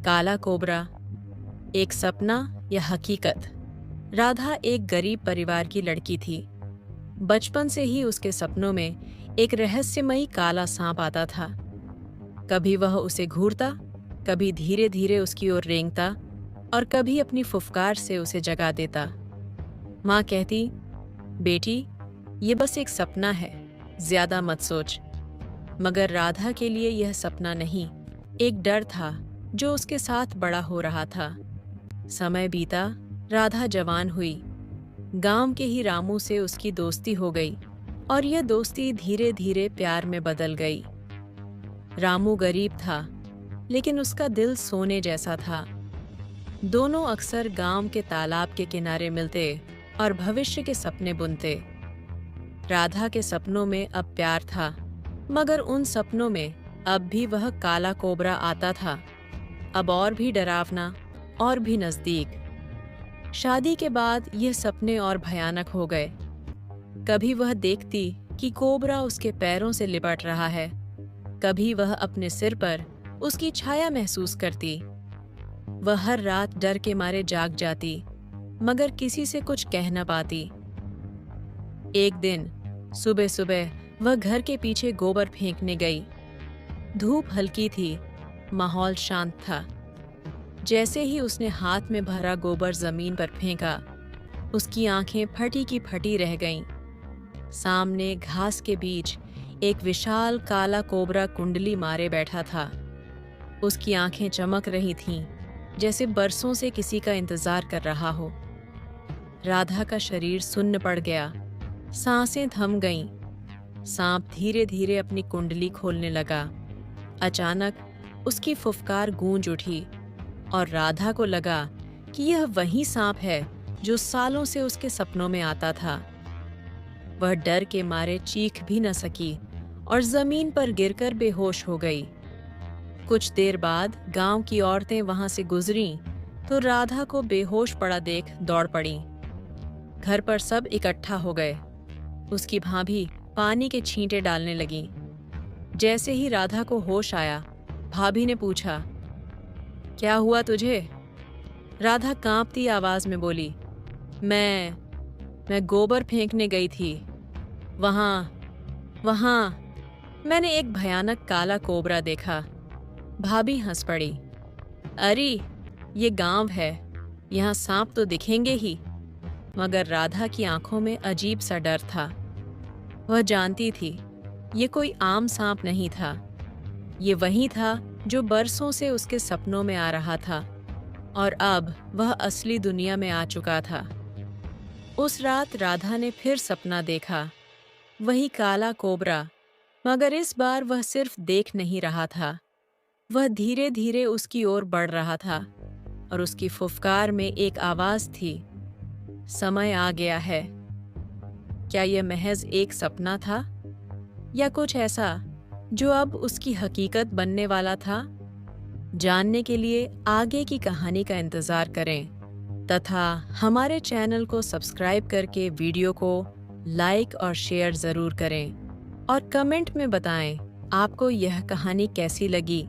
काला कोबरा, एक सपना या हकीकत। राधा एक गरीब परिवार की लड़की थी। बचपन से ही उसके सपनों में एक रहस्यमयी काला सांप आता था। कभी वह उसे घूरता, कभी धीरे धीरे उसकी ओर रेंगता और कभी अपनी फुफकार से उसे जगा देता। माँ कहती, बेटी, ये बस एक सपना है, ज्यादा मत सोच। मगर राधा के लिए यह सपना नहीं, एक डर था जो उसके साथ बड़ा हो रहा था। समय बीता, राधा जवान हुई। गांव के ही रामू से उसकी दोस्ती हो गई और यह दोस्ती धीरे धीरे प्यार में बदल गई। रामू गरीब था, लेकिन उसका दिल सोने जैसा था। दोनों अक्सर गांव के तालाब के किनारे मिलते और भविष्य के सपने बुनते। राधा के सपनों में अब प्यार था, मगर उन सपनों में अब भी वह काला कोबरा आता था, अब और भी डरावना और भी नजदीक। शादी के बाद ये सपने और भयानक हो गए। कभी वह देखती कि कोबरा उसके पैरों से लिपट रहा है, कभी वह अपने सिर पर उसकी छाया महसूस करती। वह हर रात डर के मारे जाग जाती, मगर किसी से कुछ कह न पाती। एक दिन सुबह सुबह वह घर के पीछे गोबर फेंकने गई। धूप हल्की थी, माहौल शांत था। जैसे ही उसने हाथ में भरा गोबर जमीन पर फेंका, उसकी आंखें फटी की फटी रह गईं। सामने घास के बीच एक विशाल काला कोबरा कुंडली मारे बैठा था। उसकी आंखें चमक रही थीं, जैसे बरसों से किसी का इंतजार कर रहा हो। राधा का शरीर सुन्न पड़ गया, सांसें थम गईं। सांप धीरे धीरे अपनी कुंडली खोलने लगा। अचानक उसकी फुफकार गूंज उठी और राधा को लगा कि यह वही सांप है जो सालों से उसके सपनों में आता था। वह डर के मारे चीख भी न सकी और जमीन पर गिरकर बेहोश हो गई। कुछ देर बाद गांव की औरतें वहां से गुजरीं तो राधा को बेहोश पड़ा देख दौड़ पड़ी। घर पर सब इकट्ठा हो गए। उसकी भाभी पानी के छींटे डालने लगी। जैसे ही राधा को होश आया, भाभी ने पूछा, क्या हुआ तुझे? राधा कांपती आवाज में बोली, मैं गोबर फेंकने गई थी। वहां मैंने एक भयानक काला कोबरा देखा। भाभी हंस पड़ी। अरे, ये गांव है, यहाँ सांप तो दिखेंगे ही। मगर राधा की आंखों में अजीब सा डर था। वह जानती थी ये कोई आम सांप नहीं था, ये वही था जो बरसों से उसके सपनों में आ रहा था और अब वह असली दुनिया में आ चुका था। उस रात राधा ने फिर सपना देखा, वही काला कोबरा, मगर इस बार वह सिर्फ देख नहीं रहा था, वह धीरे धीरे उसकी ओर बढ़ रहा था और उसकी फुफकार में एक आवाज थी, समय आ गया है। क्या यह महज एक सपना था या कुछ ऐसा जो अब उसकी हकीकत बनने वाला था? जानने के लिए आगे की कहानी का इंतजार करें तथा हमारे चैनल को सब्सक्राइब करके वीडियो को लाइक और शेयर जरूर करें और कमेंट में बताएं आपको यह कहानी कैसी लगी।